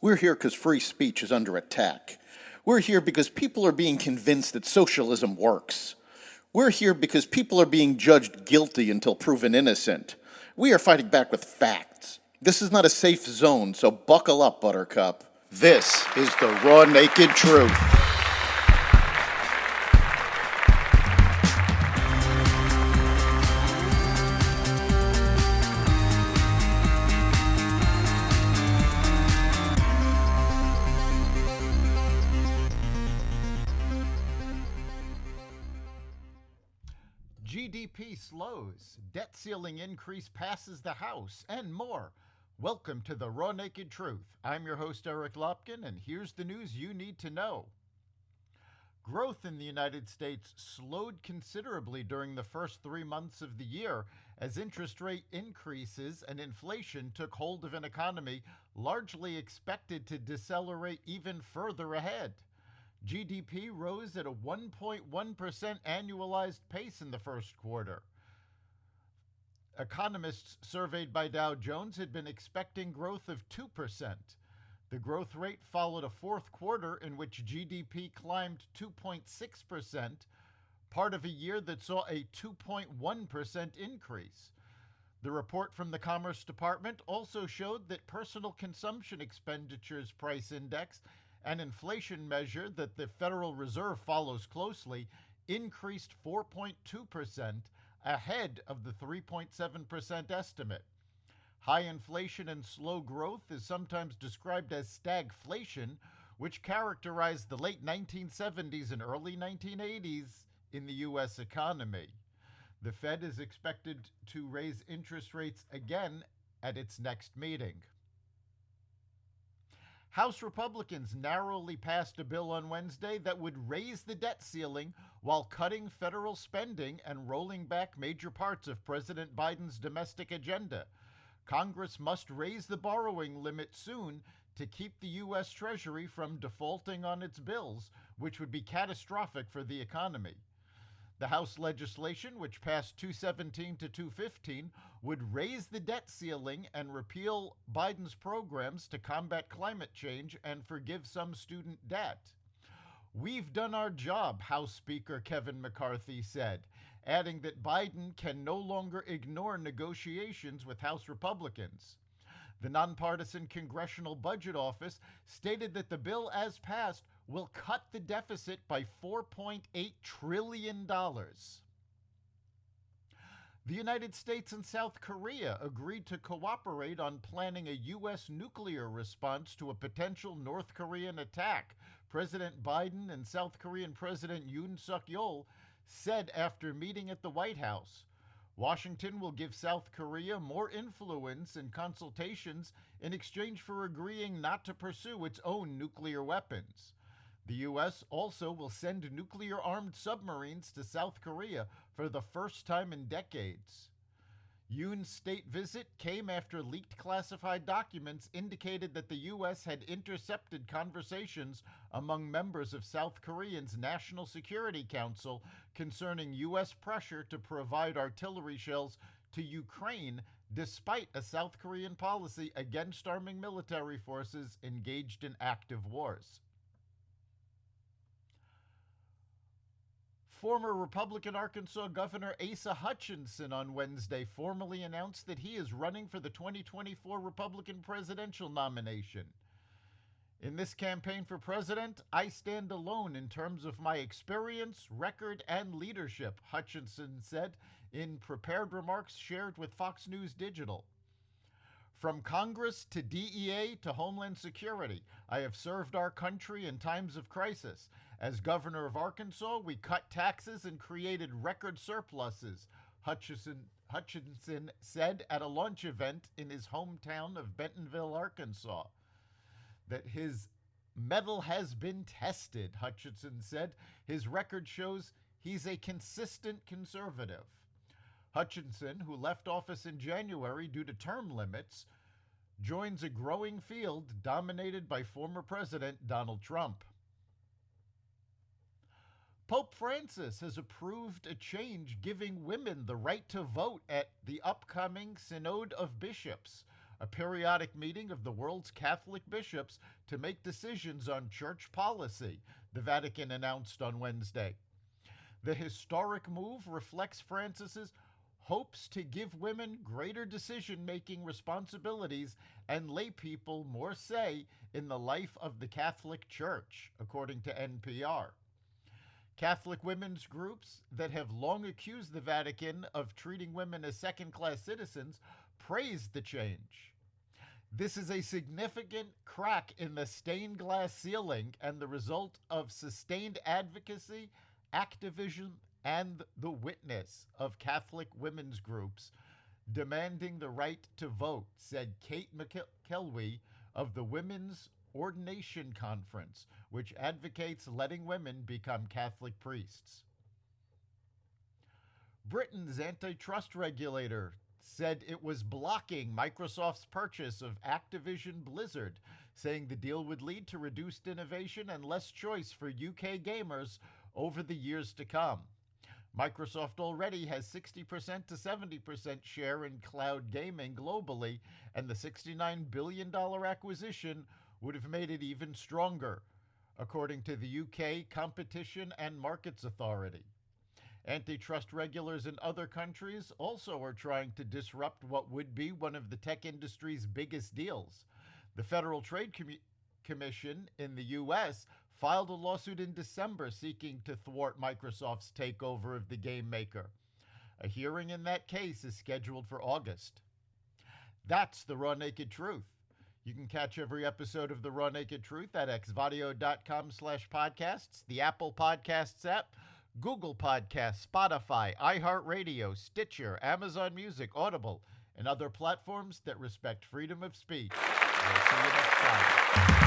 We're here because free speech is under attack. We're here because people are being convinced that socialism works. We're here because people are being judged guilty until proven innocent. We are fighting back with facts. This is not a safe zone, so buckle up, Buttercup. This is the raw, naked truth. GDP slows, debt ceiling increase passes the House, and more. Welcome to the Raw Naked Truth. I'm your host, Eric Lopkin, and here's the news you need to know. Growth in the United States slowed considerably during the first 3 months of the year as interest rate increases and inflation took hold of an economy largely expected to decelerate even further ahead. GDP rose at a 1.1% annualized pace in the first quarter. Economists surveyed by Dow Jones had been expecting growth of 2%. The growth rate followed a fourth quarter in which GDP climbed 2.6%, part of a year that saw a 2.1% increase. The report from the Commerce Department also showed that personal consumption expenditures price index, an inflation measure that the Federal Reserve follows closely, increased 4.2%, ahead of the 3.7% estimate. High inflation and slow growth is sometimes described as stagflation, which characterized the late 1970s and early 1980s in the U.S. economy. The Fed is expected to raise interest rates again at its next meeting. House Republicans narrowly passed a bill on Wednesday that would raise the debt ceiling while cutting federal spending and rolling back major parts of President Biden's domestic agenda. Congress must raise the borrowing limit soon to keep the U.S. Treasury from defaulting on its bills, which would be catastrophic for the economy. The House legislation, which passed 217 to 215, would raise the debt ceiling and repeal Biden's programs to combat climate change and forgive some student debt. "We've done our job," House Speaker Kevin McCarthy said, adding that Biden can no longer ignore negotiations with House Republicans. The nonpartisan Congressional Budget Office stated that the bill, as passed, will cut the deficit by $4.8 trillion. The United States and South Korea agreed to cooperate on planning a U.S. nuclear response to a potential North Korean attack, President Biden and South Korean President Yoon Suk-yeol said after meeting at the White House. Washington will give South Korea more influence in consultations in exchange for agreeing not to pursue its own nuclear weapons. The U.S. also will send nuclear-armed submarines to South Korea for the first time in decades. Yoon's state visit came after leaked classified documents indicated that the U.S. had intercepted conversations among members of South Korea's National Security Council concerning U.S. pressure to provide artillery shells to Ukraine, despite a South Korean policy against arming military forces engaged in active wars. Former Republican Arkansas Governor Asa Hutchinson on Wednesday formally announced that he is running for the 2024 Republican presidential nomination. "In this campaign for president, I stand alone in terms of my experience, record, and leadership," Hutchinson said in prepared remarks shared with Fox News Digital. "From Congress to DEA to Homeland Security, I have served our country in times of crisis. As governor of Arkansas, we cut taxes and created record surpluses," Hutchinson said at a lunch event in his hometown of Bentonville, Arkansas. That his mettle has been tested, Hutchinson said. His record shows he's a consistent conservative. Hutchinson, who left office in January due to term limits, joins a growing field dominated by former President Donald Trump. Pope Francis has approved a change giving women the right to vote at the upcoming Synod of Bishops, a periodic meeting of the world's Catholic bishops to make decisions on church policy, the Vatican announced on Wednesday. The historic move reflects Francis's hopes to give women greater decision-making responsibilities and lay people more say in the life of the Catholic Church, according to NPR. Catholic women's groups that have long accused the Vatican of treating women as second-class citizens praised the change. This is a significant crack in the stained glass ceiling and the result of sustained advocacy, activism, and the witness of Catholic women's groups demanding the right to vote, said Kate McKelvey of the Women's Ordination Conference, which advocates letting women become Catholic priests. Britain's antitrust regulator said it was blocking Microsoft's purchase of Activision Blizzard, saying the deal would lead to reduced innovation and less choice for UK gamers over the years to come. Microsoft already has 60% to 70% share in cloud gaming globally, and the $69 billion acquisition would have made it even stronger, according to the UK Competition and Markets Authority. Antitrust regulators in other countries also are trying to disrupt what would be one of the tech industry's biggest deals. The Federal Trade Commission in the U.S. filed a lawsuit in December seeking to thwart Microsoft's takeover of the game maker. A hearing in that case is scheduled for August. That's the Raw Naked Truth. You can catch every episode of The Raw Naked Truth at xvadio.com/podcasts, the Apple Podcasts app, Google Podcasts, Spotify, iHeartRadio, Stitcher, Amazon Music, Audible, and other platforms that respect freedom of speech. We'll see you next time.